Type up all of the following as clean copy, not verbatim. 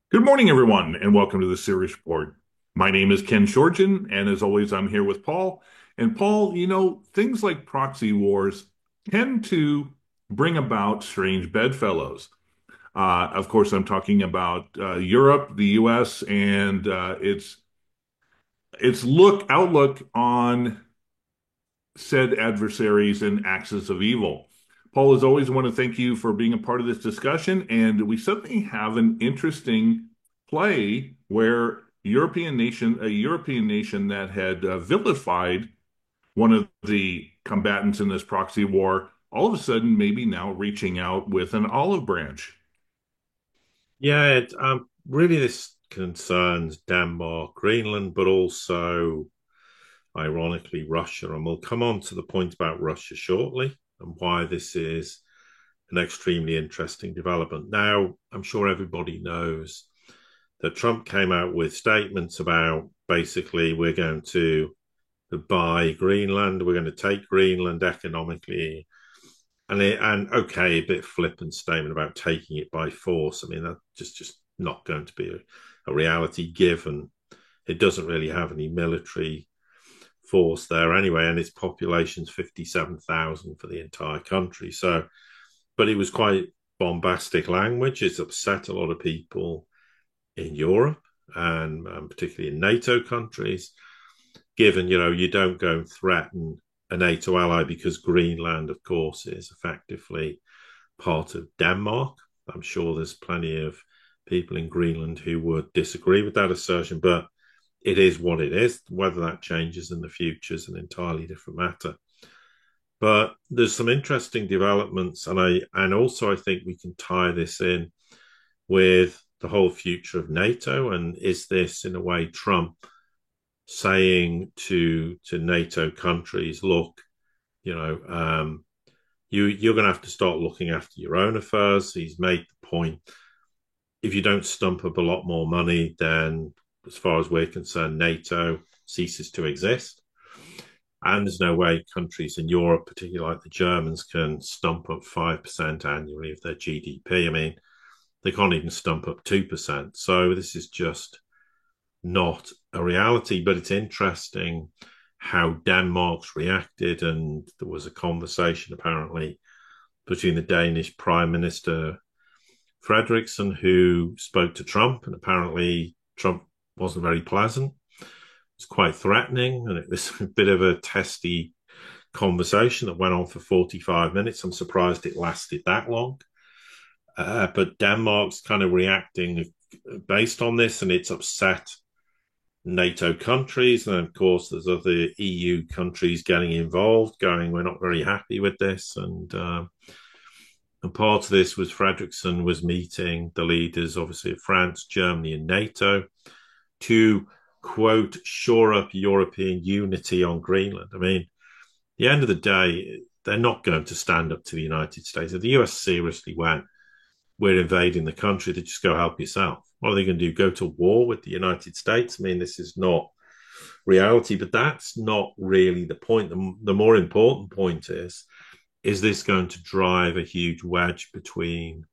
Good morning, everyone, and welcome to the Series Report. My name is Ken Shorgen, and as always, I'm here with Paul. And Paul, things like proxy wars tend to bring about strange bedfellows. Of course, I'm talking about Europe, the U.S., and its outlook on said adversaries and axis of evil. Paul, as always, I want to thank you for being a part of this discussion. And we suddenly have an interesting play where a European nation that had vilified one of the combatants in this proxy war, all of a sudden maybe now reaching out with an olive branch. Yeah, really this concerns Denmark, Greenland, but also, ironically, Russia. And we'll come on to the point about Russia shortly and why this is an extremely interesting development. Now, I'm sure everybody knows that Trump came out with statements about basically we're going to buy Greenland, we're going to take Greenland economically, and okay, a bit flippant statement about taking it by force. I mean, that's just not going to be a reality given it doesn't really have any military force there anyway, and its population's 57,000 for the entire country. So, but it was quite bombastic language. It's upset a lot of people in Europe and particularly in NATO countries, given, you don't go and threaten a NATO ally because Greenland, of course, is effectively part of Denmark. I'm sure there's plenty of people in Greenland who would disagree with that assertion, but it is what it is. Whether that changes in the future is an entirely different matter. But there's some interesting developments, and also I think we can tie this in with the whole future of NATO. And is this in a way Trump saying to NATO countries, look, you know, you're going to have to start looking after your own affairs. He's made the point: if you don't stump up a lot more money, then as far as we're concerned, NATO ceases to exist. And there's no way countries in Europe, particularly like the Germans, can stump up 5% annually of their GDP. I mean, they can't even stump up 2%. So this is just not a reality. But it's interesting how Denmark's reacted. And there was a conversation apparently between the Danish Prime Minister Frederiksen, who spoke to Trump, and apparently Trump wasn't very pleasant. It was quite threatening, and it was a bit of a testy conversation that went on for 45 minutes. I'm surprised it lasted that long. But Denmark's kind of reacting based on this, and it's upset NATO countries. And of course, there's other EU countries getting involved, going, we're not very happy with this. And part of this was Frederiksen was meeting the leaders, obviously, of France, Germany, and NATO to, quote, shore up European unity on Greenland. I mean, at the end of the day, they're not going to stand up to the United States. If the US seriously went, we're invading the country, they just go help yourself. What are they going to do? Go to war with the United States? I mean, this is not reality, but that's not really the point. The more important point is this going to drive a huge wedge between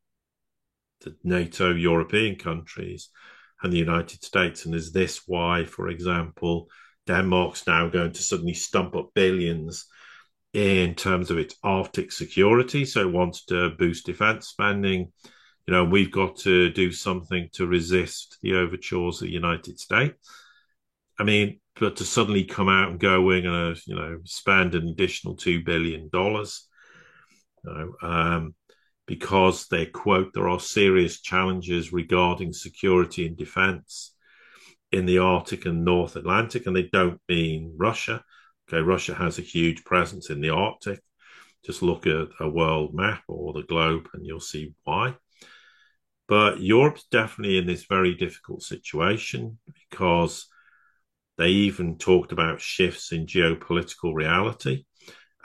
the NATO European countries and the United States? And is this why, for example, Denmark's now going to suddenly stump up billions in terms of its Arctic security? So it wants to boost defense spending. We've got to do something to resist the overtures of the United States. I mean, but to suddenly come out and go, we're going to, spend an additional $2 billion, you because they quote, there are serious challenges regarding security and defense in the Arctic and North Atlantic, and they don't mean Russia. Okay, Russia has a huge presence in the Arctic. Just look at a world map or the globe and you'll see why. But Europe's definitely in this very difficult situation because they even talked about shifts in geopolitical reality.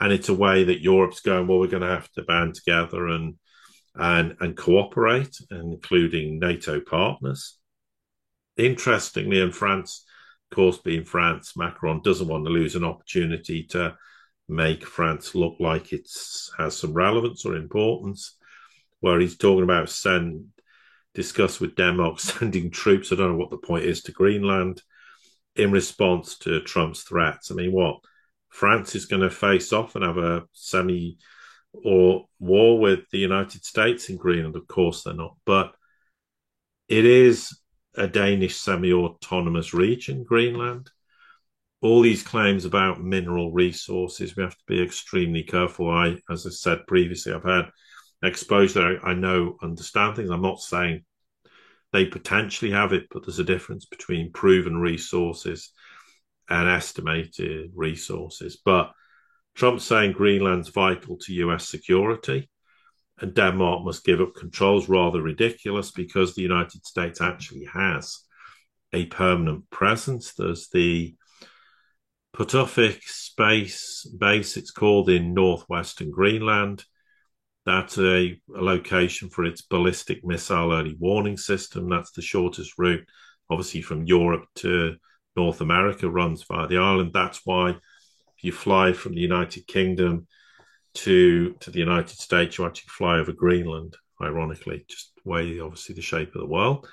And it's a way that Europe's going, well, we're going to have to band together and cooperate, including NATO partners. Interestingly, in France, of course, being France, Macron doesn't want to lose an opportunity to make France look like it has some relevance or importance, where he's talking about discussed with Denmark sending troops. I don't know what the point is to Greenland in response to Trump's threats. I mean, what? France is going to face off and have a semi or war with the United States in Greenland? Of course they're not. But it is a Danish semi autonomous region, Greenland. All these claims about mineral resources, we have to be extremely careful. As I said previously, I've had exposure. I know, understand things. I'm not saying they potentially have it, but there's a difference between proven resources and estimated resources. But Trump's saying Greenland's vital to US security and Denmark must give up control is rather ridiculous because the United States actually has a permanent presence. There's the Putufik Space Base, it's called, in northwestern Greenland. That's a location for its ballistic missile early warning system. That's the shortest route, obviously, from Europe to North America, runs via the island. That's why if you fly from the United Kingdom to the United States, you actually fly over Greenland, ironically, just the way, obviously, the shape of the world.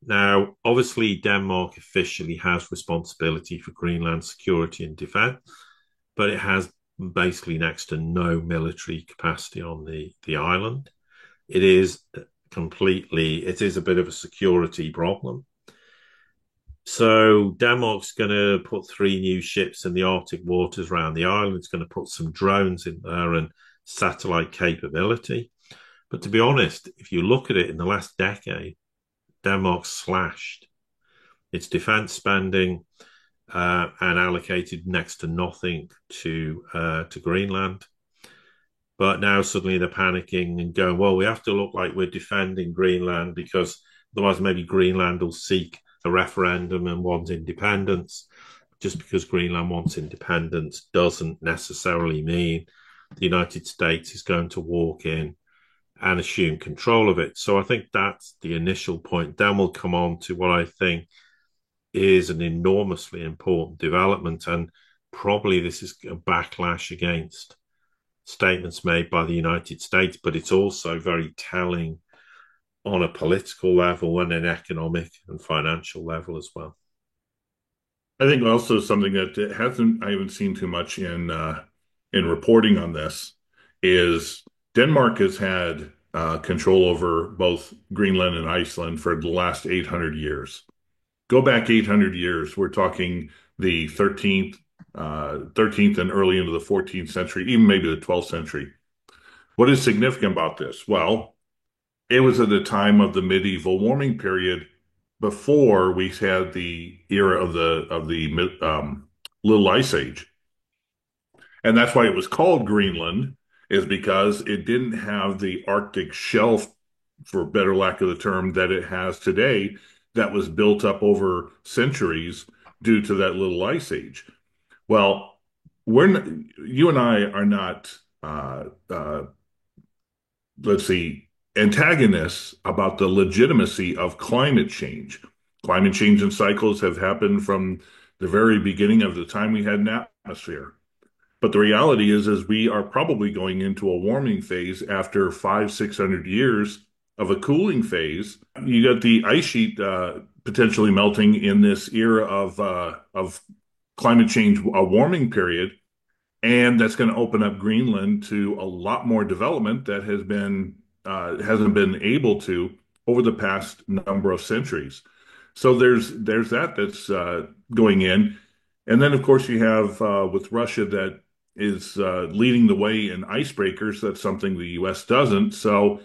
Now, obviously, Denmark officially has responsibility for Greenland security and defense, but it has basically next to no military capacity on the island. It is it is a bit of a security problem. So Denmark's going to put 3 new ships in the Arctic waters around the island. It's going to put some drones in there and satellite capability. But to be honest, if you look at it in the last decade, Denmark slashed its defense spending and allocated next to nothing to Greenland. But now suddenly they're panicking and going, well, we have to look like we're defending Greenland because otherwise maybe Greenland will seek a referendum and want independence. Just because Greenland wants independence doesn't necessarily mean the United States is going to walk in and assume control of it. So I think that's the initial point. Then we'll come on to what I think is an enormously important development, and probably this is a backlash against statements made by the United States, but it's also very telling on a political level and an economic and financial level as well. I think also something that I haven't seen too much in reporting on this is Denmark has had control over both Greenland and Iceland for the last 800 years. Go back 800 years, we're talking the 13th and early into the 14th century, even maybe the 12th century. What is significant about this? Well, it was at the time of the medieval warming period before we had the era of the Little Ice Age. And that's why it was called Greenland, is because it didn't have the Arctic shelf, for better lack of the term, that it has today, that was built up over centuries due to that Little Ice Age. Well, you and I are not, let's see, antagonists about the legitimacy of climate change. Climate change and cycles have happened from the very beginning of the time we had an atmosphere. But the reality is we are probably going into a warming phase after 500-600 years of a cooling phase. You got the ice sheet potentially melting in this era of climate change, a warming period, and that's going to open up Greenland to a lot more development that hasn't been able to over the past number of centuries. So there's that's going in, and then of course you have with Russia that is leading the way in icebreakers. That's something the U.S. doesn't. So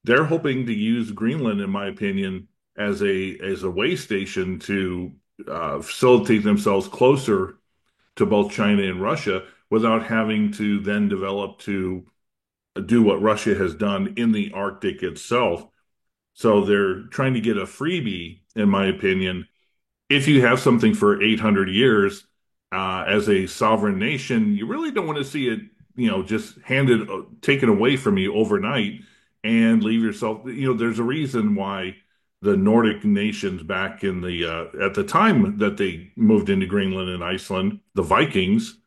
they're hoping to use Greenland, in my opinion, as a way station to facilitate themselves closer to both China and Russia without having to then develop to do what Russia has done in the Arctic itself. So they're trying to get a freebie, in my opinion. If you have something for 800 years as a sovereign nation, you really don't want to see it, just taken away from you overnight and leave yourself. There's a reason why the Nordic nations back in the at the time that they moved into Greenland and Iceland, the Vikings,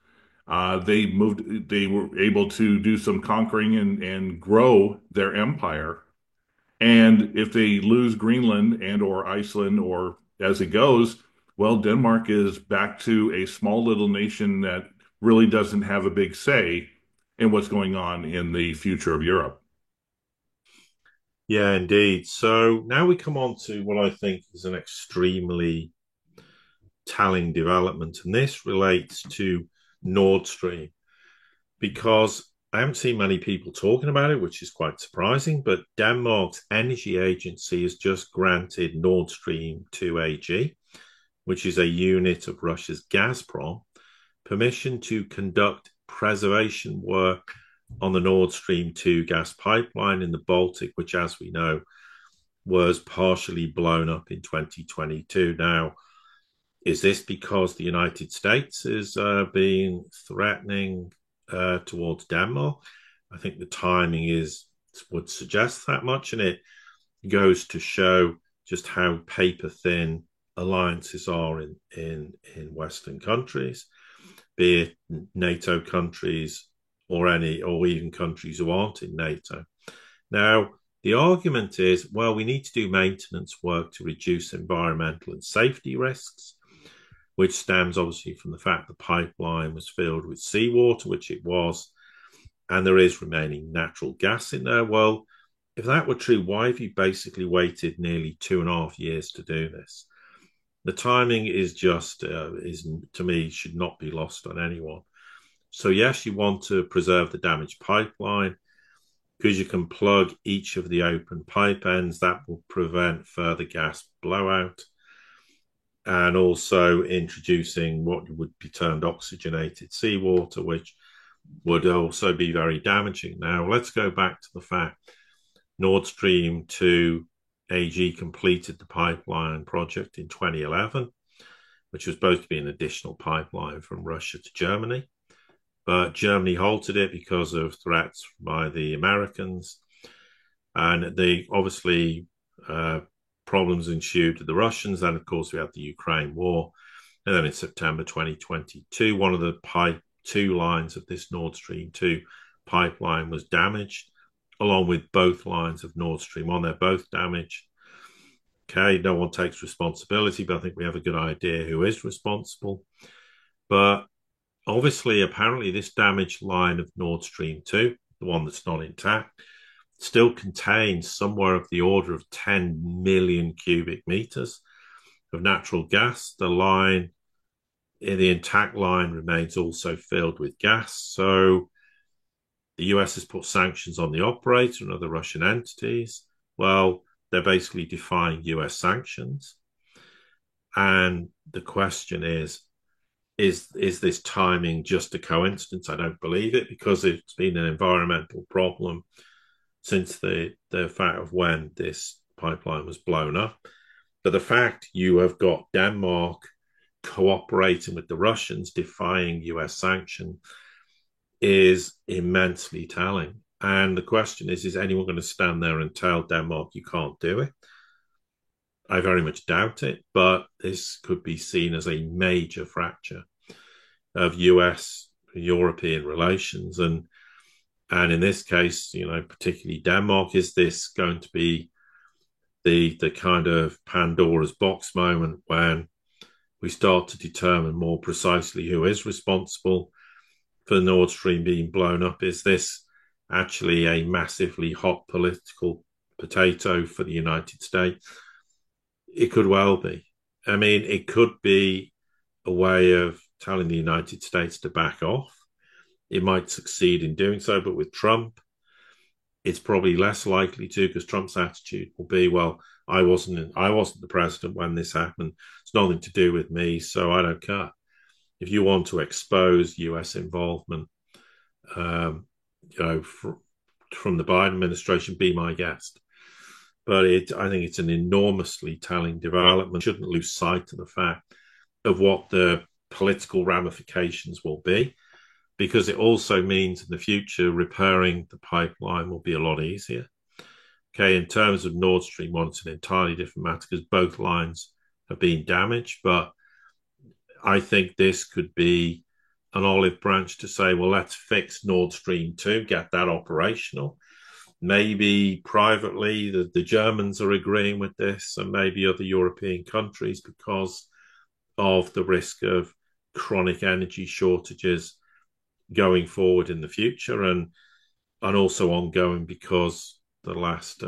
they were able to do some conquering and grow their empire. And if they lose Greenland and or Iceland or as it goes, well, Denmark is back to a small little nation that really doesn't have a big say in what's going on in the future of Europe. Yeah, indeed. So now we come on to what I think is an extremely telling development, and this relates to Nord Stream because I haven't seen many people talking about it, which is quite surprising. But Denmark's energy agency has just granted Nord Stream 2 AG, which is a unit of Russia's Gazprom, permission to conduct preservation work on the Nord Stream 2 gas pipeline in the Baltic, which, as we know, was partially blown up in 2022. Now, is this because the United States is being threatening towards Denmark? I think the timing is would suggest that much, and it goes to show just how paper thin alliances are in Western countries, be it NATO countries or any or even countries who aren't in NATO. Now, the argument is, well, we need to do maintenance work to reduce environmental and safety risks, which stems obviously from the fact the pipeline was filled with seawater, which it was, and there is remaining natural gas in there. Well, if that were true, why have you basically waited nearly 2.5 years to do this? The timing is just, is to me, should not be lost on anyone. So, yes, you want to preserve the damaged pipeline because you can plug each of the open pipe ends. That will prevent further gas blowout and also introducing what would be termed oxygenated seawater, which would also be very damaging. Now, let's go back to the fact Nord Stream 2 AG completed the pipeline project in 2011, which was supposed to be an additional pipeline from Russia to Germany. But Germany halted it because of threats by the Americans. And they obviously problems ensued with the Russians. Then, of course, we had the Ukraine war. And then in September 2022, one of the two lines of this Nord Stream 2 pipeline was damaged, along with both lines of Nord Stream 1. They're both damaged. Okay, no one takes responsibility, but I think we have a good idea who is responsible. But obviously, apparently, this damaged line of Nord Stream 2, the one that's not intact, still contains somewhere of the order of 10 million cubic meters of natural gas. The intact line remains also filled with gas. So the US has put sanctions on the operator and other Russian entities. Well, they're basically defying US sanctions. And the question is this timing just a coincidence? I don't believe it because it's been an environmental problem since the fact of when this pipeline was blown up. But the fact you have got Denmark cooperating with the Russians, defying US sanction, is immensely telling. And the question is anyone going to stand there and tell Denmark you can't do it? I very much doubt it, but this could be seen as a major fracture of US European relations. And in this case, particularly Denmark, is this going to be the kind of Pandora's box moment when we start to determine more precisely who is responsible for Nord Stream being blown up? Is this actually a massively hot political potato for the United States? It could well be. I mean, it could be a way of telling the United States to back off. It might succeed in doing so, but with Trump, it's probably less likely to, because Trump's attitude will be, well, I wasn't the president when this happened. It's nothing to do with me, so I don't care. If you want to expose US involvement, from the Biden administration, be my guest. But I think it's an enormously telling development. Shouldn't lose sight of the fact of what the political ramifications will be, because it also means in the future repairing the pipeline will be a lot easier. Okay, in terms of Nord Stream 1, it's an entirely different matter because both lines have been damaged. But I think this could be an olive branch to say, well, let's fix Nord Stream 2, get that operational. maybe privately the Germans are agreeing with this, and maybe other European countries, because of the risk of chronic energy shortages going forward in the future, and also ongoing because the last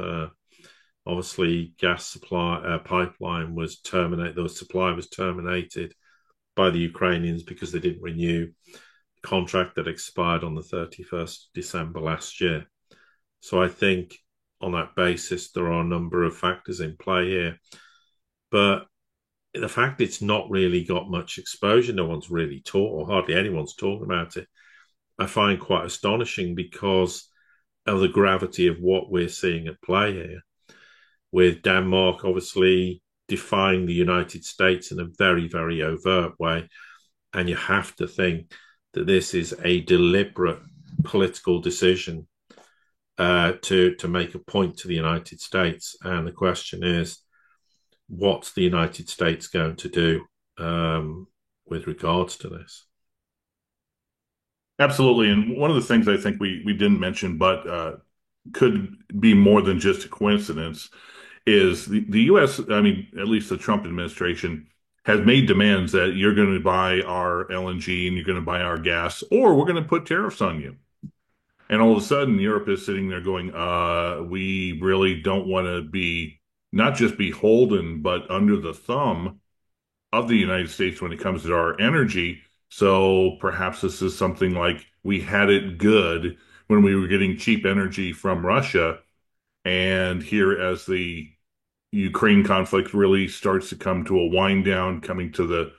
obviously gas supply pipeline was terminated. The supply was terminated by the Ukrainians because they didn't renew the contract that expired on the 31st of December last year. So I think on that basis, there are a number of factors in play here. But the fact it's not really got much exposure, no one's really taught, or hardly anyone's talking about it, I find quite astonishing because of the gravity of what we're seeing at play here, with Denmark obviously defying the United States in a very, very overt way. And you have to think that this is a deliberate political decision to make a point to the United States. And the question is, what's the United States going to do with regards to this? Absolutely. And one of the things I think we didn't mention, but could be more than just a coincidence, is the U.S., I mean, at least the Trump administration, has made demands that you're going to buy our LNG and you're going to buy our gas, or we're going to put tariffs on you. And all of a sudden, Europe is sitting there going, we really don't want to be not just beholden, but under the thumb of the United States when it comes to our energy. So perhaps this is something like we had it good when we were getting cheap energy from Russia. And here, as the Ukraine conflict really starts to come to a wind down, coming to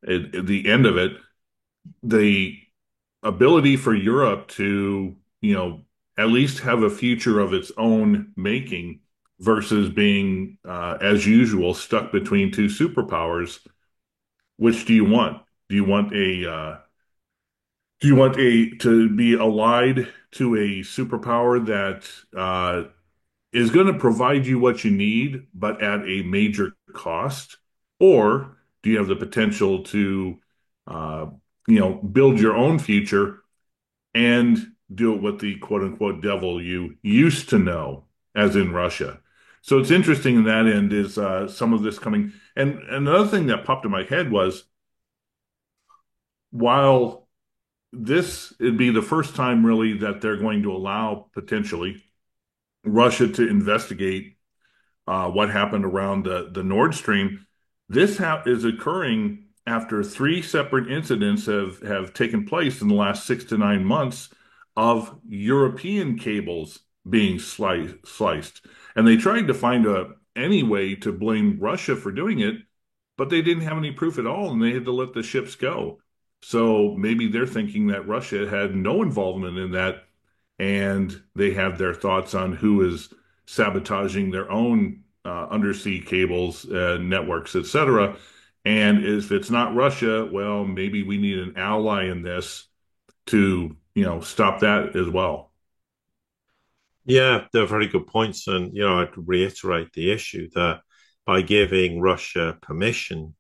the end of it, the ability for Europe to, at least have a future of its own making versus being, as usual, stuck between two superpowers. Which do you want? Do you want to be allied to a superpower that is going to provide you what you need, but at a major cost? Or do you have the potential to, build your own future and do it with the quote unquote devil you used to know, as in Russia? So it's interesting in that end is some of this coming. And another thing that popped in my head was while this would be the first time really that they're going to allow potentially Russia to investigate what happened around the Nord Stream. This is occurring after three separate incidents have taken place in the last 6 to 9 months of European cables being sliced. And they tried to find any way to blame Russia for doing it, but they didn't have any proof at all, and they had to let the ships go. So maybe they're thinking that Russia had no involvement in that, and they have their thoughts on who is sabotaging their own undersea cables, networks, etc. And if it's not Russia, well, maybe we need an ally in this to, stop that as well. Yeah, they're very good points. And, I'd reiterate the issue that by giving Russia permission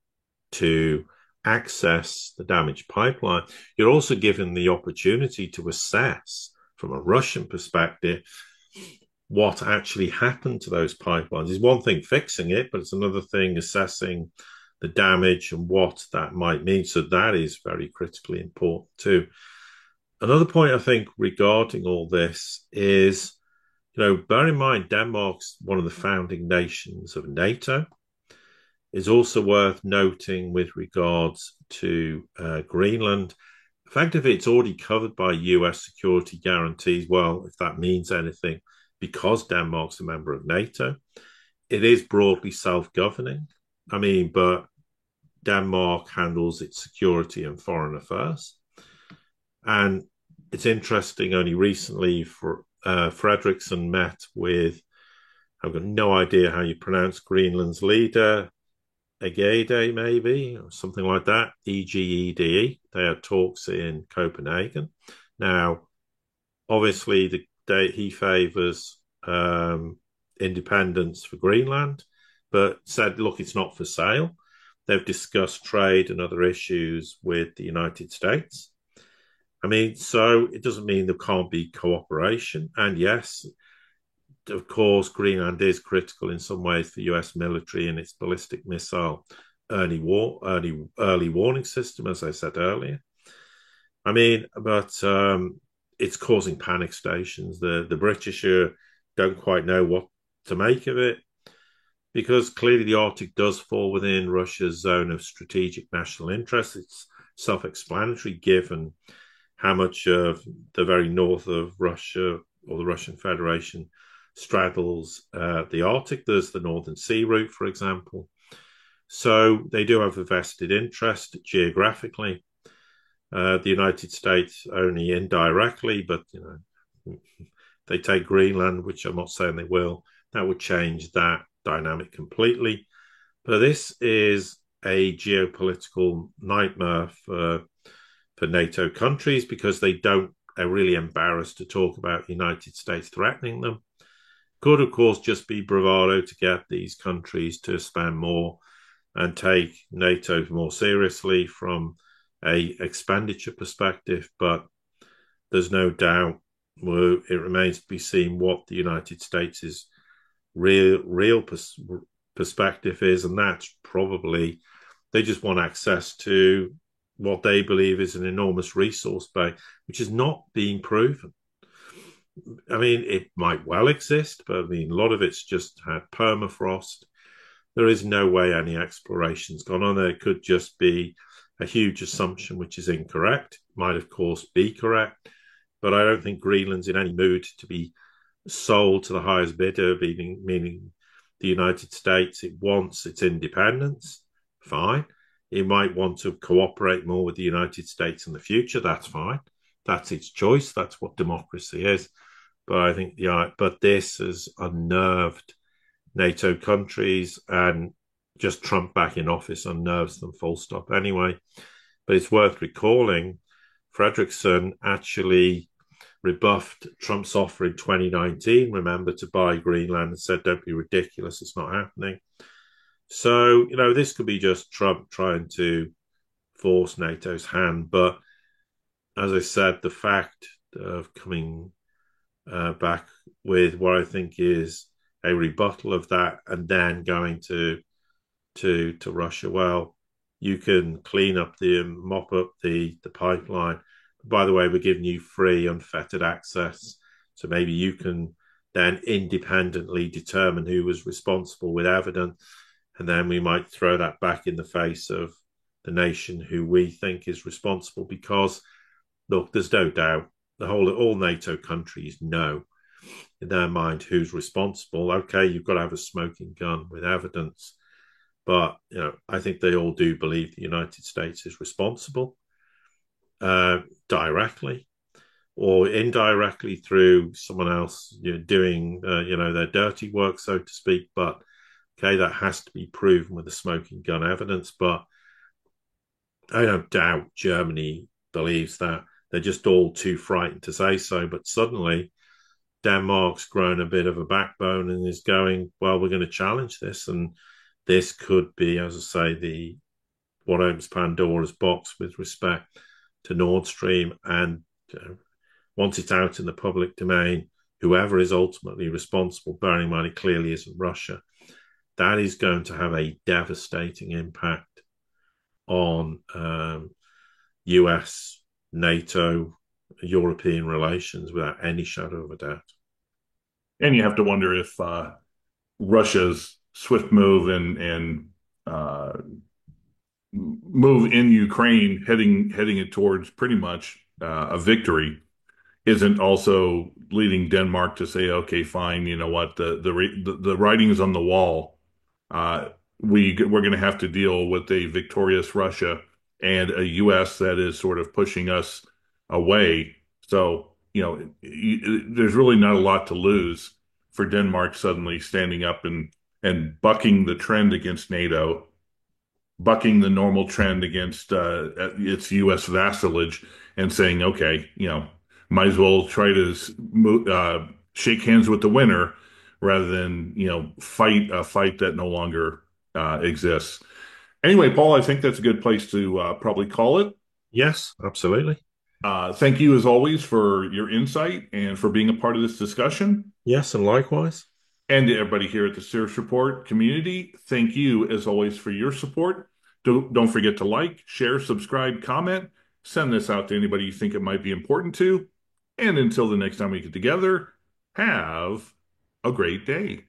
to access the damaged pipeline, you're also given the opportunity to assess from a Russian perspective what actually happened to those pipelines. It's one thing fixing it, but it's another thing assessing the damage and what that might mean. So that is very critically important too. Another point I think regarding all this is, bear in mind Denmark's one of the founding nations of NATO. Is also worth noting with regards to Greenland. Effectively, it's already covered by US security guarantees. Well, if that means anything, because Denmark's a member of NATO, it is broadly self-governing. I mean, but Denmark handles its security and foreign affairs. And it's interesting, only recently, Frederiksen met with, I've got no idea how you pronounce Greenland's leader, Egede, maybe, or something like that, Egede. They had talks in Copenhagen. Now, obviously, he favours independence for Greenland, but said, look, it's not for sale. They've discussed trade and other issues with the United States. I mean, so it doesn't mean there can't be cooperation. And yes, of course, Greenland is critical in some ways for US military and its ballistic missile early warning system, as I said earlier. I mean, but it's causing panic stations. The British don't quite know what to make of it because clearly the Arctic does fall within Russia's zone of strategic national interest. It's self-explanatory given how much of the very north of Russia or the Russian Federation straddles the Arctic. There's the Northern Sea route, for example. So they do have a vested interest geographically. The United States only indirectly, but they take Greenland, which I'm not saying they will. That would change that dynamic completely. But this is a geopolitical nightmare for NATO countries because they're really embarrassed to talk about the United States threatening them. Could, of course, just be bravado to get these countries to spend more and take NATO more seriously from a expenditure perspective, but there's no doubt it remains to be seen what the United States' real perspective is, and that's probably they just want access to what they believe is an enormous resource base, which is not being proven. I mean, it might well exist, but I mean, a lot of it's just had permafrost. There is no way any exploration's gone on there. It could just be a huge assumption, which is incorrect. Might, of course, be correct, but I don't think Greenland's in any mood to be sold to the highest bidder, meaning the United States. It wants its independence. Fine. It might want to cooperate more with the United States in the future. That's fine. That's its choice. That's what democracy is. But I think but this has unnerved NATO countries, and just Trump back in office unnerves them full stop anyway. But it's worth recalling Frederickson actually rebuffed Trump's offer in 2019, remember, to buy Greenland and said, don't be ridiculous, it's not happening. So, this could be just Trump trying to force NATO's hand. But as I said, the fact of coming back with what I think is a rebuttal of that and then going to Russia, well, you can clean up mop up the pipeline. By the way, we're giving you free, unfettered access. So maybe you can then independently determine who was responsible with evidence. And then we might throw that back in the face of the nation who we think is responsible. Because, look, there's no doubt all NATO countries know in their mind who's responsible. Okay, you've got to have a smoking gun with evidence. But, I think they all do believe the United States is responsible directly or indirectly through someone else doing, their dirty work, so to speak. But, okay, that has to be proven with the smoking gun evidence. But I don't doubt Germany believes that. They're just all too frightened to say so. But suddenly, Denmark's grown a bit of a backbone and is going, well, we're going to challenge this. And this could be, as I say, what opens Pandora's box with respect to Nord Stream. And once it's out in the public domain, whoever is ultimately responsible, bearing in mind it clearly isn't Russia, that is going to have a devastating impact on US, NATO, European relations without any shadow of a doubt. And you have to wonder if Russia's swift move and move in Ukraine, heading it towards pretty much a victory, isn't also leading Denmark to say, okay, fine, you know what, the writing is on the wall. We're going to have to deal with a victorious Russia and a U.S. that is sort of pushing us away. So, there's really not a lot to lose for Denmark suddenly standing up and bucking the trend against NATO, bucking the normal trend against its U.S. vassalage, and saying, okay, might as well try to shake hands with the winner rather than, fight a fight that no longer exists. Anyway, Paul, I think that's a good place to probably call it. Yes, absolutely. Thank you, as always, for your insight and for being a part of this discussion. Yes, and likewise. And to everybody here at the Sears Report community, thank you, as always, for your support. Don't forget to like, share, subscribe, comment. Send this out to anybody you think it might be important to. And until the next time we get together, have a great day.